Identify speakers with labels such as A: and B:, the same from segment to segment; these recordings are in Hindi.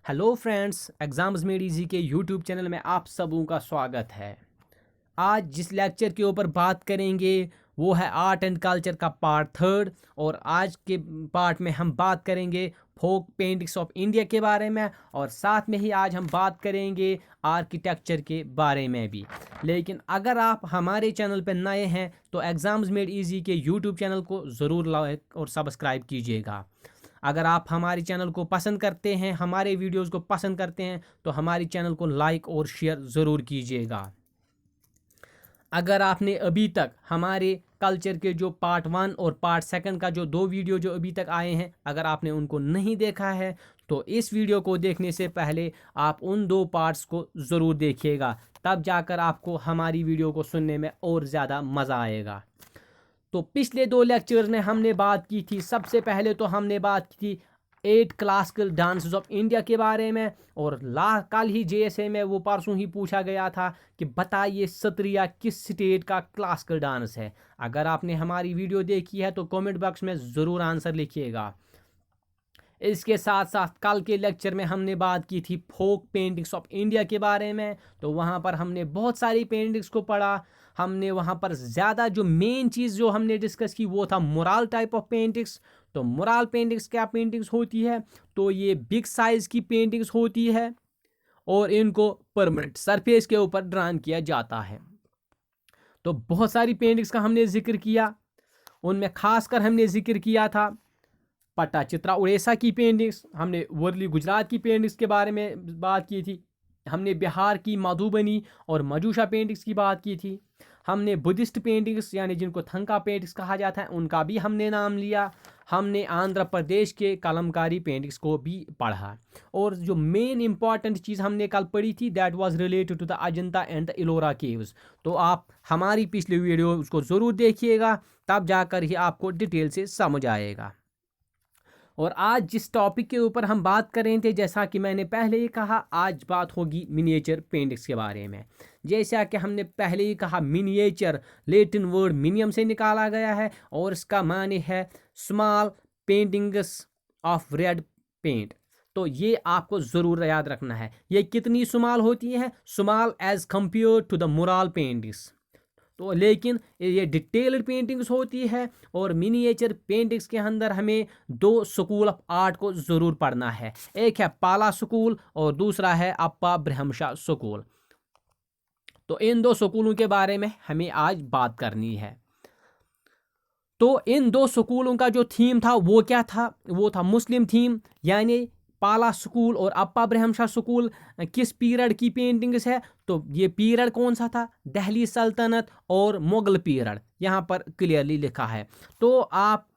A: Hello friends, exams made easy के यूट्यूब चैनल में आप सबों का स्वागत है। आज जिस लेक्चर के ऊपर बात करेंगे वो है आर्ट एंड कल्चर का पार्ट थर्ड। और आज के पार्ट में हम बात करेंगे फोक पेंटिंग्स ऑफ इंडिया के बारे में, और साथ में ही आज हम बात करेंगे आर्किटेक्चर के बारे में भी। लेकिन अगर आप हमारे चैनल पर नए हैं तो एग्ज़ाम्स मेड इजी के यूट्यूब चैनल को ज़रूर लाइक और सब्सक्राइब कीजिएगा। अगर आप हमारे चैनल को पसंद करते हैं, हमारे वीडियोस को पसंद करते हैं, तो हमारे चैनल को लाइक और शेयर ज़रूर कीजिएगा। अगर आपने अभी तक हमारे कल्चर के जो पार्ट 1 और पार्ट 2 का जो 2 वीडियो जो अभी तक आए हैं, अगर आपने उनको नहीं देखा है तो इस वीडियो को देखने से पहले आप उन 2 पार्ट्स को ज़रूर देखिएगा, तब जाकर आपको हमारी वीडियो को सुनने में और ज़्यादा मज़ा आएगा। तो पिछले 2 लेक्चर में हमने बात की थी, सबसे पहले तो हमने बात की थी 8 क्लासिकल डांसेस ऑफ इंडिया के बारे में। और कल ही जेएसए में वो परसों ही पूछा गया था कि बताइए सत्रिया किस स्टेट का क्लासिकल डांस है। अगर आपने हमारी वीडियो देखी है तो कमेंट बॉक्स में ज़रूर आंसर लिखिएगा। इसके साथ साथ कल के लेक्चर में हमने बात की थी फोक पेंटिंग्स ऑफ इंडिया के बारे में। तो वहाँ पर हमने बहुत सारी पेंटिंग्स को पढ़ा। हमने वहाँ पर ज़्यादा जो मेन चीज़ जो हमने डिस्कस की वो था मुराल टाइप ऑफ पेंटिंग्स। तो मुराल पेंटिंग्स क्या पेंटिंग्स होती है? तो ये बिग साइज़ की पेंटिंग्स होती है और इनको परमानेंट सरफेस के ऊपर ड्रान किया जाता है। तो बहुत सारी पेंटिंग्स का हमने जिक्र किया, उनमें खासकर हमने जिक्र किया था पट्टाचित्रा उड़ीसा की पेंटिंग्स, हमने वर्ली गुजरात की पेंटिंग्स के बारे में बात की थी, हमने बिहार की मधुबनी और मजूशा पेंटिंग्स की बात की थी, हमने बुद्धिस्ट पेंटिंग्स यानी जिनको थंका पेंटिंग्स कहा जाता है उनका भी हमने नाम लिया, हमने आंध्र प्रदेश के कलमकारी पेंटिंग्स को भी पढ़ा। और जो मेन इंपॉर्टेंट चीज़ हमने कल पढ़ी थी that was related to the Ajanta and the Ellora caves. तो आप हमारी पिछली वीडियो उसको ज़रूर देखिएगा, तब जाकर ही आपको डिटेल से समझ आएगा। और आज जिस टॉपिक के ऊपर हम बात कर रहे थे, जैसा कि मैंने पहले ही कहा, आज बात होगी मिनिएचर पेंटिंग्स के बारे में। जैसा कि हमने पहले ही कहा, मिनिएचर लैटिन वर्ड मिनियम से निकाला गया है और इसका माने है small paintings of red paint. तो ये आपको ज़रूर याद रखना है। ये कितनी स्मॉल होती है? Small as compare to the mural paintings. तो लेकिन ये डिटेल्ड पेंटिंग्स होती है। और मिनिएचर पेंटिंग्स के अंदर हमें 2 स्कूल ऑफ आर्ट को ज़रूर पढ़ना है। एक है पाला स्कूल और दूसरा है अप्पा ब्रह्मशा स्कूल। तो इन 2 स्कूलों के बारे में हमें आज बात करनी है। तो इन 2 स्कूलों का जो थीम था वो क्या था? वो था मुस्लिम थीम। यानी पाला स्कूल और अप्पा ब्रह्मशा स्कूल किस पीरियड की पेंटिंग्स है? तो ये पीरियड कौन सा था? दिल्ली सल्तनत और मुगल पीरियड यहाँ पर क्लियरली लिखा है। तो आप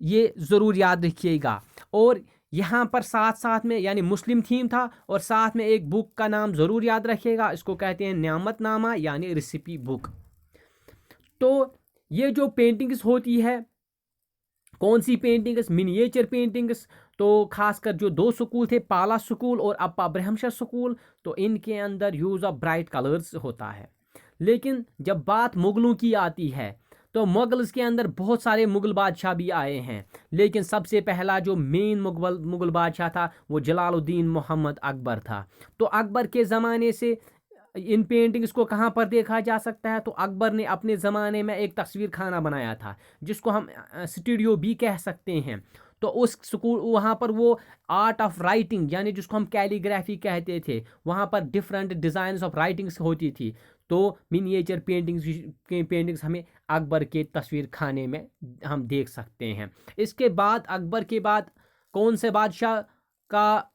A: ये ज़रूर याद रखिएगा। और यहाँ पर साथ साथ में यानी मुस्लिम थीम था और साथ में एक बुक का नाम ज़रूर याद रखिएगा, इसको कहते हैं नियामतनामा यानी रेसिपी बुक। तो ये जो पेंटिंग्स होती है, कौन सी पेंटिंग्स? Miniature paintings. तो खासकर जो 2 स्कूल थे, पाला स्कूल और अप्पा ब्रह्मशा स्कूल, तो इनके अंदर यूज़ ऑफ ब्राइट कलर्स होता है। लेकिन जब बात मुगलों की आती है तो मुगल्स के अंदर बहुत सारे मुगल बादशाह भी आए हैं। लेकिन सबसे पहला जो मेन मुगल बादशाह था वो जलालुद्दीन मोहम्मद अकबर था। तो अकबर के ज़माने से इन पेंटिंग्स को कहाँ पर देखा जा सकता है? तो अकबर ने अपने ज़माने में एक तस्वीर खाना बनाया था जिसको हम स्टूडियो भी कह सकते हैं। तो उस स्कूल वहाँ पर वो आर्ट ऑफ राइटिंग यानी जिसको हम कैलीग्राफी कहते थे, वहाँ पर डिफरेंट डिज़ाइंस ऑफ राइटिंग्स होती थी। तो मिनिएचर पेंटिंग्स हमें अकबर के तस्वीर खाने में हम देख सकते हैं। इसके बाद अकबर के बाद कौन से बादशाह का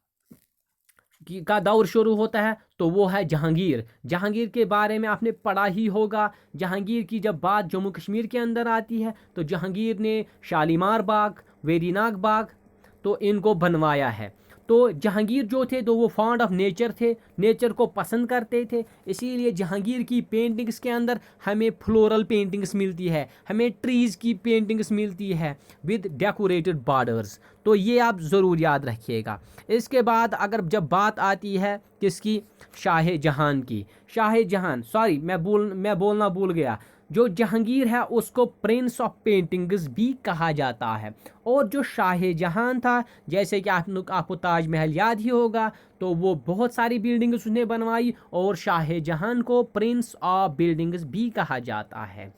A: दौर शुरू होता है? तो वो है जहांगीर। जहांगीर के बारे में आपने पढ़ा ही होगा। जहांगीर की जब बात जम्मू कश्मीर के अंदर आती है तो जहांगीर ने शालीमार बाग, वेरीनाग बाग, तो इनको बनवाया है। तो जहांगीर जो थे तो वो फॉन्ड ऑफ नेचर थे, नेचर को पसंद करते थे। इसीलिए जहांगीर की पेंटिंग्स के अंदर हमें फ्लोरल पेंटिंग्स मिलती है, हमें ट्रीज़ की पेंटिंग्स मिलती है विद डेकोरेटेड बॉर्डर्स। तो ये आप ज़रूर याद रखिएगा। इसके बाद अगर जब बात आती है किसकी? शाह जहान की। शाह जहान, सॉरी मैं बोलना भूल गया, जो जहांगीर है उसको प्रिंस ऑफ पेंटिंग्स भी कहा जाता है। और जो शाहजहां था, जैसे कि आपको ताजमहल याद ही होगा, तो वो बहुत सारी बिल्डिंग्स उसने बनवाई और शाहजहां को प्रिंस ऑफ बिल्डिंग्स भी कहा जाता है।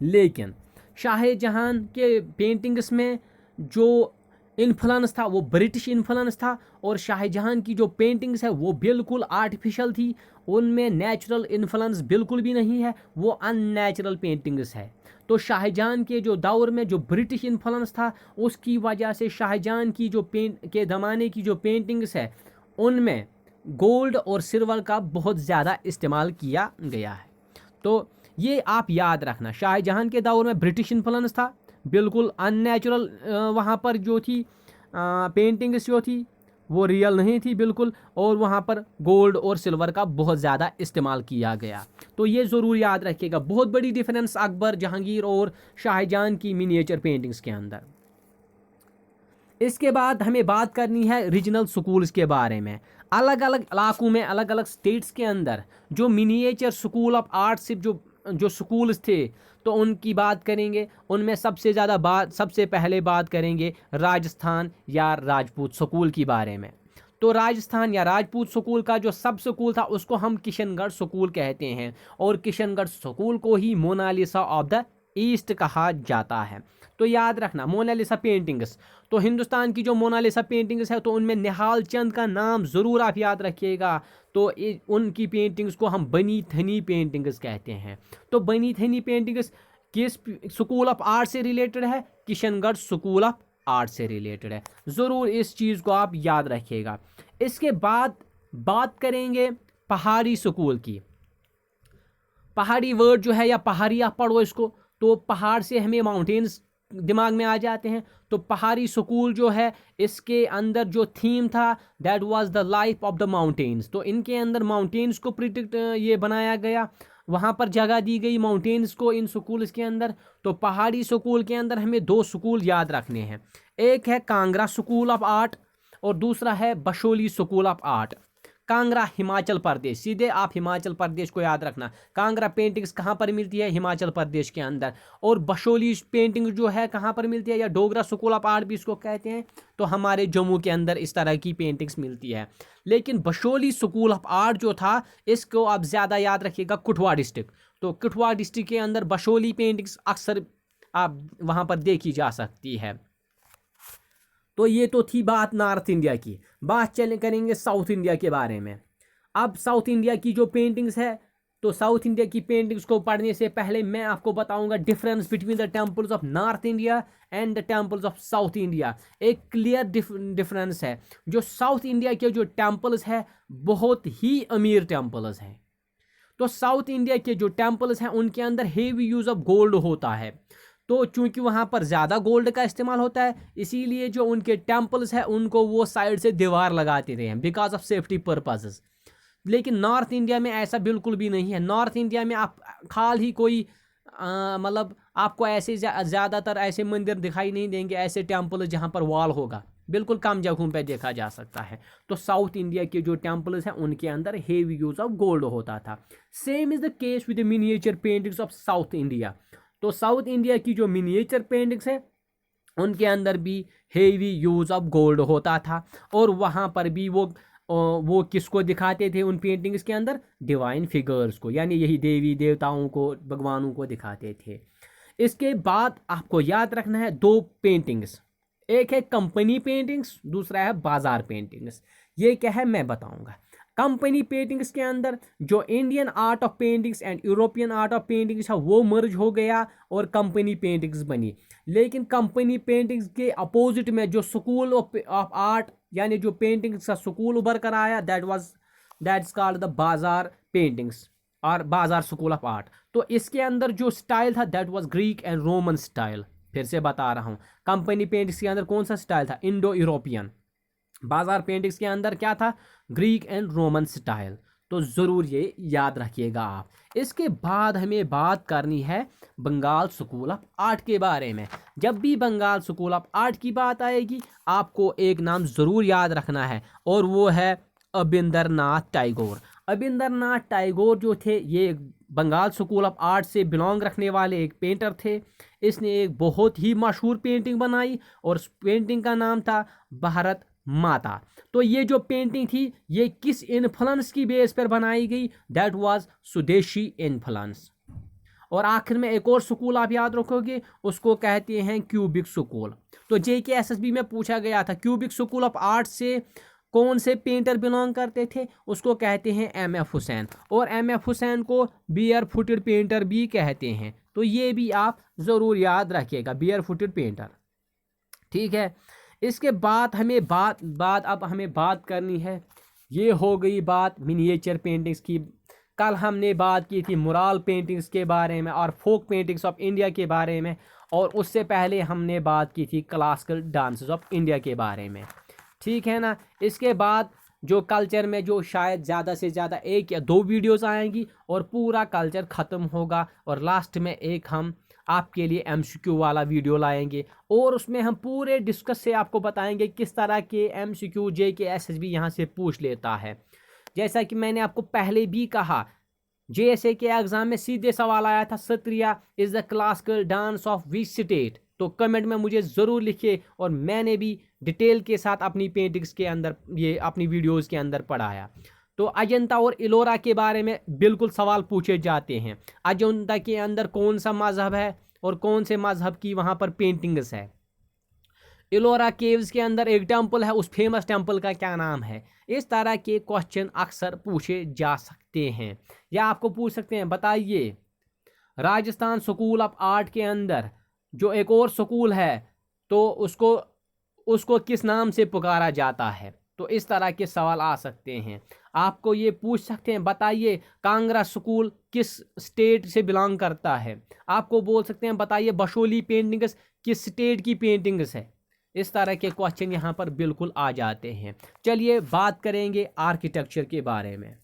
A: लेकिन शाहजहां के पेंटिंग्स में जो इन्फ्लुएंस था वो ब्रिटिश इन्फ्लुएंस था, और शाहजहां की जो पेंटिंग्स है वो बिल्कुल आर्टिफिशियल थी, उनमें नेचुरल इन्फ्लुएंस बिल्कुल भी नहीं है, वो अननेचुरल पेंटिंग्स है। तो शाहजहां के जो दौर में जो ब्रिटिश इन्फ्लुएंस था उसकी वजह से शाहजहां की जो के ज़माने की जो पेंटिंग्स है उनमें गोल्ड और सिल्वर का बहुत ज़्यादा इस्तेमाल किया गया है। तो ये आप याद रखना, शाहजहां के दौर में ब्रिटिश इन्फ्लुएंस था, बिल्कुल अननेचुरल वहाँ पर जो थी पेंटिंग्स जो थी वो रियल नहीं थी बिल्कुल, और वहाँ पर गोल्ड और सिल्वर का बहुत ज़्यादा इस्तेमाल किया गया। तो ये ज़रूर याद रखिएगा, बहुत बड़ी डिफरेंस अकबर, जहांगीर और शाहजहां की मिनिएचर पेंटिंग्स के अंदर। इसके बाद हमें बात करनी है रीजनल स्कूल्स के बारे में। अलग अलग इलाकों में, अलग अलग स्टेट्स के अंदर जो मिनिएचर स्कूल ऑफ आर्ट से जो स्कूल्स थे, तो उनकी बात करेंगे। उनमें सबसे पहले बात करेंगे राजस्थान या राजपूत स्कूल की बारे में। तो राजस्थान या राजपूत स्कूल का जो सब स्कूल था उसको हम किशनगढ़ स्कूल कहते हैं, और किशनगढ़ स्कूल को ही मोनालिसा ऑफ द ईस्ट कहा जाता है। तो याद रखना मोनालिसा पेंटिंग्स, तो हिंदुस्तान की जो मोनालिसा पेंटिंग्स है तो उनमें निहाल चंद का नाम ज़रूर आप याद रखिएगा। तो उनकी पेंटिंग्स को हम बनी थनी पेंटिंग्स कहते हैं। तो बनी थनी पेंटिंग्स किस स्कूल ऑफ आर्ट से रिलेटेड है? किशनगढ़ स्कूल ऑफ आर्ट से रिलेटेड है। ज़रूर इस चीज़ को आप याद रखिएगा। इसके बाद बात करेंगे पहाड़ी स्कूल की। पहाड़ी वर्ड जो है या पहाड़ी आप पढ़ो इसको, तो पहाड़ से हमें माउंटेन्स दिमाग में आ जाते हैं। तो पहाड़ी स्कूल जो है इसके अंदर जो थीम था that was the life of the mountains. तो इनके अंदर माउंटेन्स को प्रिडिक्ट ये बनाया गया, वहाँ पर जगह दी गई माउंटेन्स को इन स्कूल्स के अंदर। तो पहाड़ी स्कूल के अंदर हमें दो स्कूल याद रखने हैं, एक है कांगड़ा स्कूल ऑफ आर्ट और दूसरा है Basohli school of art. Kangra Himachal Pradesh, सीधे आप हिमाचल प्रदेश को याद रखना। कांगड़ा पेंटिंग्स कहाँ पर मिलती है? हिमाचल प्रदेश के अंदर। और बशोली पेंटिंग जो है कहाँ पर मिलती है, या डोगरा स्कूल ऑफ आर्ट भी इसको कहते हैं, तो हमारे जम्मू के अंदर इस तरह की पेंटिंग्स मिलती है। लेकिन बशोली स्कूल ऑफ आर्ट जो था इसको आप ज़्यादा याद रखिएगा कठुआ डिस्ट्रिक्ट। तो कठुआ डिस्ट्रिक्ट के अंदर बशोली पेंटिंग्स अक्सर आप वहाँ पर देखी जा सकती है। तो ये तो थी बात नॉर्थ इंडिया की। बात करेंगे साउथ इंडिया के बारे में। अब साउथ इंडिया की जो पेंटिंग्स है, तो साउथ इंडिया की पेंटिंग्स को पढ़ने से पहले मैं आपको बताऊंगा difference between the temples of north India and the temples of south India. एक क्लियर डिफरेंस है। जो साउथ इंडिया के जो टेम्पल्स है बहुत ही अमीर टेम्पल्स हैं। तो साउथ इंडिया के जो टेम्पल्स हैं उनके अंदर हेवी यूज ऑफ गोल्ड होता है। तो चूंकि वहाँ पर ज़्यादा गोल्ड का इस्तेमाल होता है, इसीलिए जो उनके टेम्पल्स हैं उनको वो साइड से दीवार लगाते रहे हैं बिकॉज ऑफ सेफ्टी पर्पसेस। लेकिन नॉर्थ इंडिया में ऐसा बिल्कुल भी नहीं है। नॉर्थ इंडिया में आप खाल ही कोई मतलब आपको ऐसे ज़्यादातर ऐसे मंदिर दिखाई नहीं देंगे, ऐसे टेम्पल जहाँ पर वॉल होगा, बिल्कुल कम जगहों पे देखा जा सकता है। तो साउथ इंडिया के जो टेम्पल्स हैं उनके अंदर हेवी यूज ऑफ गोल्ड होता था। Same is the case with the miniature paintings of south India. तो साउथ इंडिया की जो मिनिएचर पेंटिंग्स है उनके अंदर भी हेवी यूज ऑफ गोल्ड होता था, और वहाँ पर भी वो किसको दिखाते थे उन पेंटिंग्स के अंदर? डिवाइन फिगर्स को, यानी यही देवी देवताओं को, भगवानों को दिखाते थे। इसके बाद आपको याद रखना है दो पेंटिंग्स, एक है कंपनी पेंटिंग्स, दूसरा है बाजार पेंटिंग्स। ये क्या है मैं बताऊंगा। कंपनी पेंटिंग्स के अंदर जो Indian art of paintings and European art of paintings है वो मर्ज हो गया और कंपनी पेंटिंग्स बनी। लेकिन कंपनी पेंटिंग्स के अपोजिट में जो स्कूल ऑफ आर्ट यानी जो पेंटिंग्स का स्कूल उभर कर आया दैट्स कॉल्ड द बाजार पेंटिंग्स और बाजार स्कूल ऑफ आर्ट। तो इसके अंदर जो स्टाइल था that was Greek and Roman style. फिर से बता रहा हूँ, कंपनी पेंटिंग्स के अंदर कौन सा स्टाइल था? Indo European. बाजार पेंटिंग्स के अंदर क्या था? Greek and Roman style. तो ज़रूर ये याद रखिएगा आप। इसके बाद हमें बात करनी है बंगाल स्कूल ऑफ आर्ट के बारे में। जब भी बंगाल स्कूल ऑफ आर्ट की बात आएगी आपको एक नाम ज़रूर याद रखना है, और वो है अबिंदरनाथ टैगोर। अबिंदरनाथ टैगोर जो थे ये बंगाल स्कूल ऑफ आर्ट से बिलोंग रखने वाले एक पेंटर थे। इसने एक बहुत ही मशहूर पेंटिंग बनाई और उस पेंटिंग का नाम था भारत माता। तो ये जो पेंटिंग थी ये किस इन्फ्लुएंस की बेस पर बनाई गई? दैट वाज स्वदेशी इन्फ्लुएंस। और आखिर में एक और स्कूल आप याद रखोगे, उसको कहते हैं क्यूबिक स्कूल। तो JKSSB में पूछा गया था क्यूबिक स्कूल ऑफ आर्ट से कौन से पेंटर बिलोंग करते थे? उसको कहते हैं MF हुसैन। और MF हुसैन को बियर फुटेड पेंटर भी कहते हैं। तो ये भी आप ज़रूर याद रखिएगा, बियर फुटेड पेंटर। ठीक है, इसके बाद अब हमें बात करनी है, ये हो गई बात मिनिएचर पेंटिंग्स की। कल हमने बात की थी मुराल पेंटिंग्स के बारे में और फोक पेंटिंग्स ऑफ इंडिया के बारे में, और उससे पहले हमने बात की थी क्लासिकल डांसेस ऑफ इंडिया के बारे में। ठीक है ना। इसके बाद जो कल्चर में जो शायद ज़्यादा से ज़्यादा 1 या 2 वीडियोस आएंगी और पूरा कल्चर ख़त्म होगा, और लास्ट में एक हम आपके लिए MCQ वाला वीडियो लाएंगे, और उसमें हम पूरे डिस्कस से आपको बताएंगे किस तरह के MCQ JKSSB यहाँ से पूछ लेता है। जैसा कि मैंने आपको पहले भी कहा, JSA के एग्जाम में सीधे सवाल आया था, Sattriya is the classical dance of which state? तो कमेंट में मुझे ज़रूर लिखिए, और मैंने भी डिटेल के साथ अपनी पेंटिंग्स के अंदर ये अपनी वीडियोस के अंदर पढ़ाया। तो अजंता और इलोरा के बारे में बिल्कुल सवाल पूछे जाते हैं। अजंता के अंदर कौन सा मजहब है और कौन से मजहब की वहाँ पर पेंटिंग्स है? इलोरा केव्स के अंदर एक टेम्पल है, उस फेमस टेम्पल का क्या नाम है? इस तरह के क्वेश्चन अक्सर पूछे जा सकते हैं। या आपको पूछ सकते हैं, बताइए राजस्थान स्कूल ऑफ आर्ट के अंदर जो एक और स्कूल है तो उसको किस नाम से पुकारा जाता है? तो इस तरह के सवाल आ सकते हैं। आपको ये पूछ सकते हैं, बताइए कांगड़ा स्कूल किस स्टेट से बिलोंग करता है? आपको बोल सकते हैं, बताइए बशोली पेंटिंग्स किस स्टेट की पेंटिंग्स है? इस तरह के क्वेश्चन यहाँ पर बिल्कुल आ जाते हैं। चलिए बात करेंगे आर्किटेक्चर के बारे में।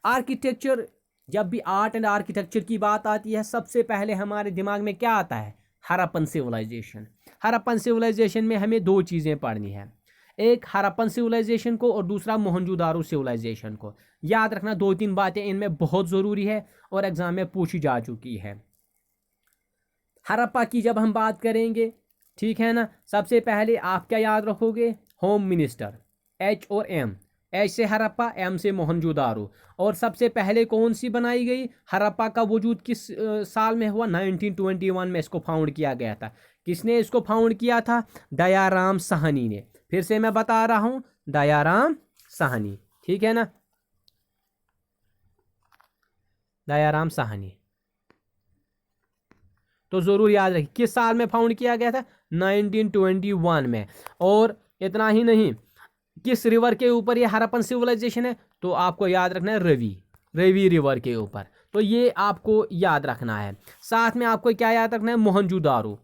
A: आर्किटेक्चर, जब भी आर्ट एंड आर्किटेक्चर की बात आती है, सबसे पहले हमारे दिमाग में क्या आता है? हड़प्पन सिविलाइजेशन। हड़प्पन सिविलाइजेशन में हमें 2 चीज़ें पढ़नी है, एक हड़प्पन सिविलाइजेशन को और दूसरा मोहनजोदारो सिविलाइजेशन को। याद रखना 2-3 बातें इनमें बहुत ज़रूरी है और एग्जाम में पूछी जा चुकी है। हड़प्पा की जब हम बात करेंगे, ठीक है ना, सबसे पहले आप क्या याद रखोगे? होम मिनिस्टर, H और M। H से हड़प्पा, M से मोहनजोदारो। और सबसे पहले कौन सी बनाई गई? हड़प्पा का वजूद किस साल में हुआ? 1921 में इसको फाउंड किया गया था। किसने इसको फाउंड किया था? दयाराम साहनी ने। फिर से मैं बता रहा हूं, दयाराम साहनी। ठीक है ना, दयाराम साहनी। तो जरूर याद रखिए किस साल में फाउंड किया गया था? 1921 में। और इतना ही नहीं, किस रिवर के ऊपर ये हड़प्पन सिविलाइजेशन है? तो आपको याद रखना है रवि रिवर के ऊपर। तो ये आपको याद रखना है। साथ में आपको क्या याद रखना है? मोहनजोदारो।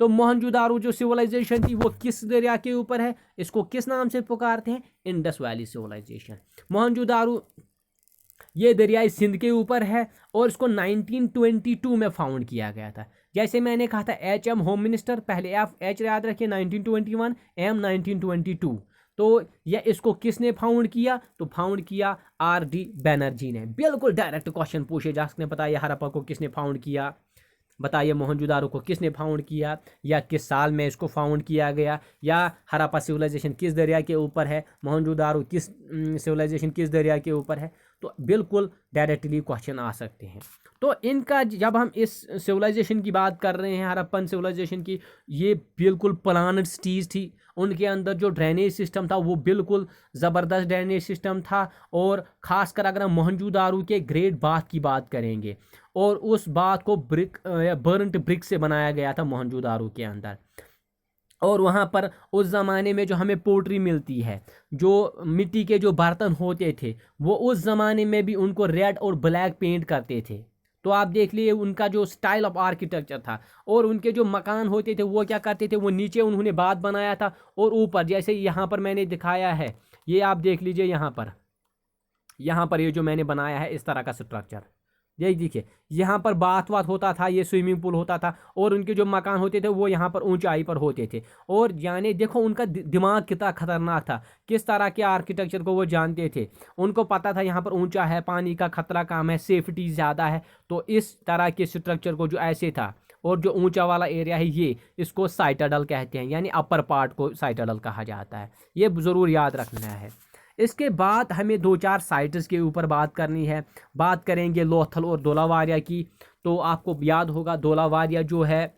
A: तो मोहनजोदारो जो सिविलाइजेशन थी वो किस दरिया के ऊपर है? इसको किस नाम से पुकारते हैं? Indus valley civilisation. मोहनजोदारो ये दरियाई सिंध के ऊपर है और इसको 1922 में फाउंड किया गया था। जैसे मैंने कहा था HM होम मिनिस्टर, पहले H याद रखिए 1921, M 1922। तो यह इसको किसने फाउंड किया? तो फाउंड किया RD बैनर्जी ने। बिल्कुल डायरेक्ट क्वेश्चन पूछे जा सकते हैं, बताइए हड़प्पा को किसने फाउंड किया, बताइए मोहनजोदारो को किसने फाउंड किया, या किस साल में इसको फाउंड किया गया, या हड़प्पा सिविलाइजेशन किस दरिया के ऊपर है, मोहनजोदारो किस सिविलाइजेशन किस दरिया के ऊपर है। तो बिल्कुल डायरेक्टली क्वेश्चन आ सकते हैं। तो इनका जब हम इस सिविलाइजेशन की बात कर रहे हैं, हड़प्पन सिविलाइजेशन की, ये बिल्कुल प्लानड सिटीज़ थी। उनके अंदर जो ड्रेनेज सिस्टम था वो बिल्कुल ज़बरदस्त ड्रेनेज सिस्टम था। और ख़ासकर अगर हम मोहनजोदारो के ग्रेट बाथ की बात करेंगे, और उस बाथ को बर्नट ब्रिक से बनाया गया था मोहनजोदारो के अंदर। और वहाँ पर उस ज़माने में जो हमें पोट्री मिलती है, जो मिट्टी के जो बर्तन होते थे, वो उस ज़माने में भी उनको रेड और ब्लैक पेंट करते थे। तो आप देख लिए उनका जो स्टाइल ऑफ आर्किटेक्चर था। और उनके जो मकान होते थे वो क्या करते थे, वो नीचे उन्होंने बात बनाया था और ऊपर, जैसे यहाँ पर मैंने दिखाया है, ये आप देख लीजिए यहाँ पर ये जो मैंने बनाया है इस तरह का स्ट्रक्चर, ये देखिए यहाँ पर बाथ वाथ होता था, ये स्विमिंग पूल होता था, और उनके जो मकान होते थे वो यहाँ पर ऊंचाई पर होते थे। और यानी देखो उनका दिमाग कितना खतरनाक था, किस तरह के आर्किटेक्चर को वो जानते थे। उनको पता था यहाँ पर ऊंचा है, पानी का खतरा कम है, सेफ्टी ज़्यादा है, तो इस तरह के स्ट्रक्चर को जो ऐसे था। और जो ऊंचा वाला एरिया है ये, इसको साइटाडल कहते हैं, यानी अपर पार्ट को साइटाडल कहा जाता है। ये ज़रूर याद रखना है। इसके बाद हमें दो चार साइट्स के ऊपर बात करनी है। बात करेंगे लोथल और धोलावारिया की। तो आपको याद होगा धोलावारिया जो है,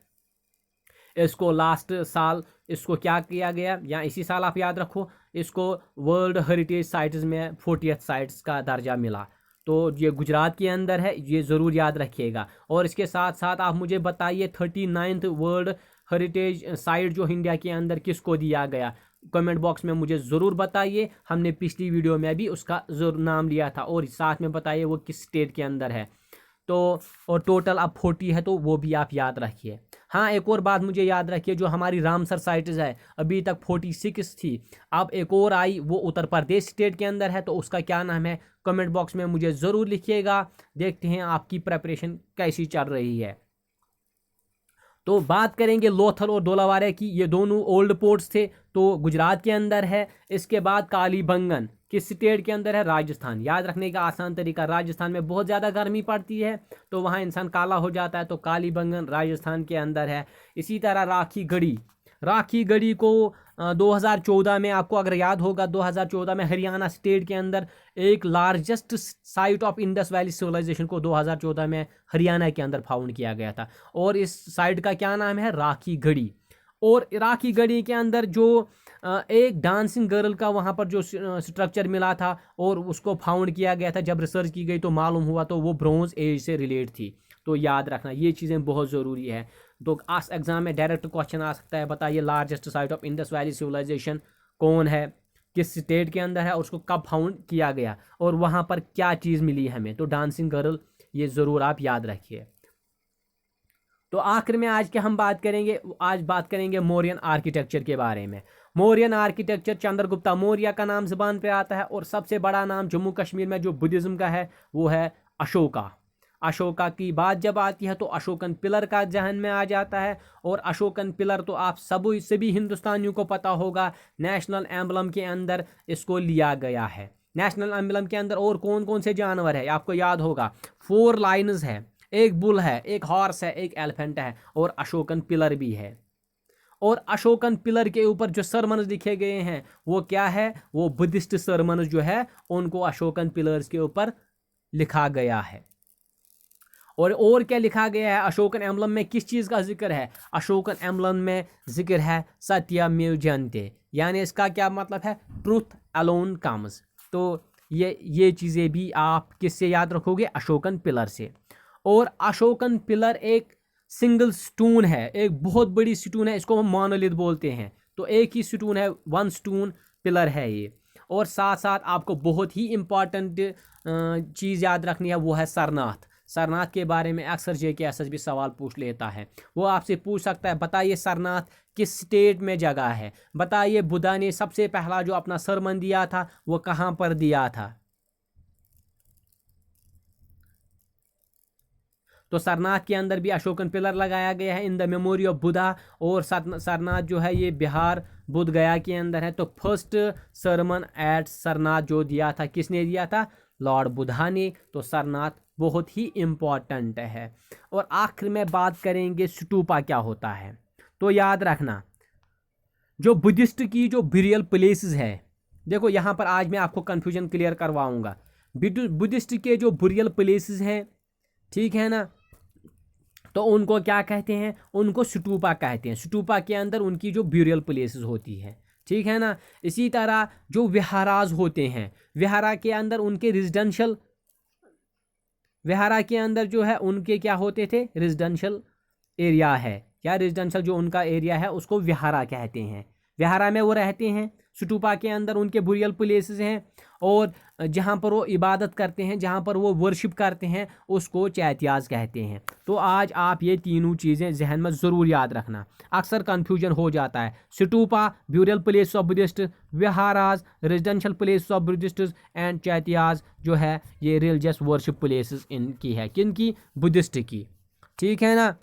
A: इसको लास्ट साल इसको क्या किया गया, या इसी साल आप याद रखो, इसको वर्ल्ड हेरिटेज साइट्स में 40th साइट्स का दर्जा मिला। तो ये गुजरात के अंदर है, ये ज़रूर याद रखिएगा। और इसके साथ साथ आप मुझे बताइए 39th वर्ल्ड हेरिटेज साइट जो इंडिया के अंदर किसको दिया गया, कमेंट बॉक्स में मुझे ज़रूर बताइए। हमने पिछली वीडियो में भी उसका ज़रूर नाम लिया था, और साथ में बताइए वो किस स्टेट के अंदर है। तो और टोटल अब 40 है, तो वो भी आप याद रखिए। हाँ, एक और बात मुझे याद रखिए, जो हमारी रामसर साइट्स है अभी तक 46 थी, अब एक और आई, वो उत्तर प्रदेश स्टेट के अंदर है, तो उसका क्या नाम है कमेंट बॉक्स में मुझे ज़रूर लिखिएगा। देखते हैं आपकी प्रेपरेशन कैसी चल रही है। तो बात करेंगे लोथल और धोलावारिया की, ये दोनों ओल्ड पोर्ट्स थे, तो गुजरात के अंदर है। इसके बाद कालीबंगन किस स्टेट के अंदर है, राजस्थान। याद रखने का आसान तरीका, राजस्थान में बहुत ज़्यादा गर्मी पड़ती है तो वहाँ इंसान काला हो जाता है, तो कालीबंगन राजस्थान के अंदर है। इसी तरह राखी गढ़ी, राखी गढ़ी को 2014 में, आपको अगर याद होगा 2014 में हरियाणा स्टेट के अंदर एक largest site of Indus valley civilisation को 2014 में हरियाणा के अंदर फाउंड किया गया था, और इस साइट का क्या नाम है, राखी गढ़ी। और राखी गढ़ी के अंदर जो एक डांसिंग गर्ल का वहाँ पर जो स्ट्रक्चर मिला था और उसको फाउंड किया गया था, जब रिसर्च की गई तो मालूम हुआ तो वो ब्रोंज एज से रिलेट थी। तो याद रखना ये चीज़ें बहुत ज़रूरी है। तो आज एग्जाम में डायरेक्ट क्वेश्चन आ सकता है, बताइए largest site of Indus valley civilisation कौन है, किस स्टेट के अंदर है, और उसको कब फाउंड किया गया, और वहाँ पर क्या चीज़ मिली हमें। तो डांसिंग गर्ल ये ज़रूर आप याद रखिए। तो आखिर में आज के हम बात करेंगे मौर्यन आर्किटेक्चर के बारे में। मौर्यन आर्किटेक्चर, चंद्रगुप्ता मौर्य का नाम जुबान पे आता है, और सबसे बड़ा नाम जम्मू कश्मीर में जो बुद्धिज़्म का है वो है अशोका। अशोका की बात जब आती है तो अशोकन पिलर का जहन में आ जाता है। और अशोकन पिलर तो आप सभी हिंदुस्तानियों को पता होगा, नेशनल एम्बलम के अंदर इसको लिया गया है। नेशनल एम्बलम के अंदर और कौन कौन से जानवर है आपको याद होगा, 4 लायंस है, एक बुल है, एक हॉर्स है, एक एलिफेंट है, और अशोकन पिलर भी है। और अशोकन पिलर के ऊपर जो सरमन्स लिखे गए हैं वो क्या है, वो बुद्धिस्ट सरमन्स जो है उनको अशोकन पिलर्स के ऊपर लिखा गया है। और क्या लिखा गया है, अशोकन एम्बलम में किस चीज़ का जिक्र है, अशोकन एम्बलम में जिक्र है सत्यमेव जयते, यानी इसका क्या मतलब है, ट्रूथ अलोन कम्स। तो ये चीज़ें भी आप किससे याद रखोगे, अशोकन पिलर से। और अशोकन पिलर एक सिंगल स्टोन है, एक बहुत बड़ी स्टोन है, इसको हम मोनोलिथ बोलते हैं। तो एक ही स्टोन है, 1 स्टोन पिलर है ये। और साथ साथ आपको बहुत ही इम्पॉर्टेंट चीज़ याद रखनी है, वो है सरनाथ। सरनाथ के बारे में अक्सर JK भी सवाल पूछ लेता है, वो आपसे पूछ सकता है बताइए सरनाथ किस स्टेट में जगह है, बताइए बुद्धा ने सबसे पहला जो अपना सरमन दिया था वो कहाँ पर दिया था। तो सरनाथ के अंदर भी अशोकन पिलर लगाया गया है in the memory of Buddha. और सरनाथ जो है ये बिहार बुद्ध गया के अंदर है। तो फर्स्ट सरमन एट सरनाथ जो दिया था, किसने दिया था, लॉर्ड बुद्धा ने। तो सरनाथ बहुत ही इम्पॉर्टेंट है। और आखिर में बात करेंगे स्टूपा क्या होता है। तो याद रखना जो बुद्धिस्ट की जो बिरियल प्लेसेस है, देखो यहाँ पर आज मैं आपको कन्फ्यूजन क्लियर करवाऊंगा। बुद्धिस्ट के जो बुरियल प्लेसेस हैं, ठीक है ना, तो उनको क्या कहते हैं, उनको स्टूपा कहते हैं। स्टूपा के अंदर उनकी जो ब्यूरियल प्लेसेस होती है, ठीक है ना। इसी तरह जो विहाराज होते हैं, विहारा के अंदर उनके रेजिडेंशियल, विहारा के अंदर जो है उनके क्या होते थे, रेजिडेंशियल एरिया है, या रेजिडेंशियल जो उनका एरिया है उसको विहारा कहते हैं। विहारा में वो रहते हैं, स्टूपा के अंदर उनके बुरियल प्लेसेस हैं, और जहाँ पर वो इबादत करते हैं, जहाँ पर वो वर्शिप करते हैं, उसको चैत्याज कहते हैं। तो आज आप ये तीनों चीज़ें जहन में ज़रूर याद रखना, अक्सर कन्फ्यूजन हो जाता है। Stupa burial place of Buddhist, viharas residential place of Buddhist, and chaityas जो है ये रिलीजियस वर्शिप प्लेसेस इनकी है, किनकी? बुद्धिस्ट की। ठीक है ना।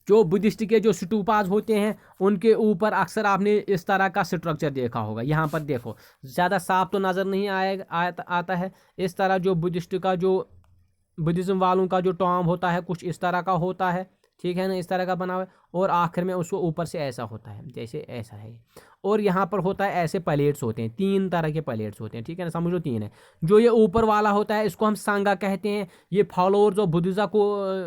A: जो बुद्धिस्ट के जो स्टूपाज होते हैं उनके ऊपर अक्सर आपने इस तरह का स्ट्रक्चर देखा होगा। यहाँ पर देखो, ज़्यादा साफ तो नज़र नहीं आता है। इस तरह जो बुद्धिस्ट का जो बुद्धिज़्म वालों का जो टॉम होता है कुछ इस तरह का होता है, ठीक है ना, इस तरह का बना हुआ है, और आखिर में उसको ऊपर से ऐसा होता है, जैसे ऐसा है, और यहाँ पर होता है ऐसे प्लेट्स होते हैं, 3 तरह के प्लेट्स होते हैं, ठीक है ना, समझ लो 3 है। जो ये ऊपर वाला होता है इसको हम सांगा कहते हैं, ये फॉलोअर्स ऑफ बुद्धिज़्म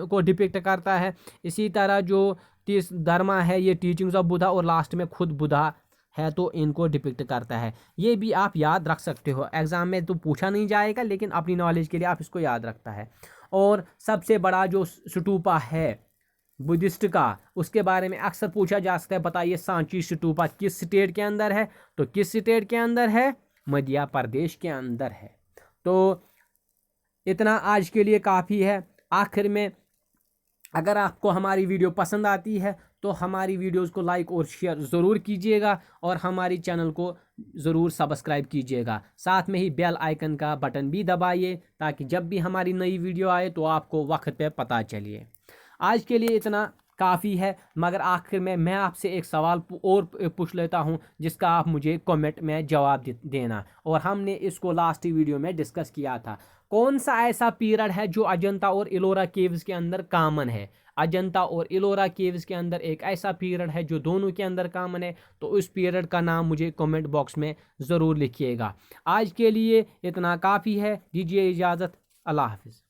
A: को डिपिक्ट करता है। इसी तरह जो 30 धर्मा है ये टीचिंग्स ऑफ बुद्धा, और लास्ट में खुद बुद्धा है तो इनको डिपिक्ट करता है। ये भी आप याद रख सकते हो, एग्जाम में तो पूछा नहीं जाएगा लेकिन अपनी नॉलेज के लिए आप इसको याद रखता है। और सबसे बड़ा जो स्टूपा है बुद्धिस्ट का, उसके बारे में अक्सर पूछा जा सकता है, बताइए सांची स्टूपा किस स्टेट के अंदर है? तो किस स्टेट के अंदर है? मध्य प्रदेश के अंदर है। तो इतना आज के लिए काफ़ी है। आखिर में अगर आपको हमारी वीडियो पसंद आती है तो हमारी वीडियोस को लाइक और शेयर ज़रूर कीजिएगा, और हमारी चैनल को ज़रूर सब्सक्राइब कीजिएगा। साथ में ही बेल आइकन का बटन भी दबाइए ताकि जब भी हमारी नई वीडियो आए तो आपको वक्त पे पता चलिए। आज के लिए इतना काफ़ी है, मगर आखिर में मैं आपसे एक सवाल और पूछ लेता हूं जिसका आप मुझे कमेंट में जवाब देना, और हमने इसको लास्ट वीडियो में डिस्कस किया था। कौन सा ऐसा पीरियड है जो अजंता और इलोरा केव्स के अंदर कॉमन है? अजंता और इलोरा केव्स के अंदर एक ऐसा पीरियड है जो दोनों के अंदर कॉमन है, तो उस पीरियड का नाम मुझे कमेंट बॉक्स में ज़रूर लिखिएगा। आज के लिए इतना काफ़ी है, दीजिए इजाज़त, अल्लाह हाफिज़।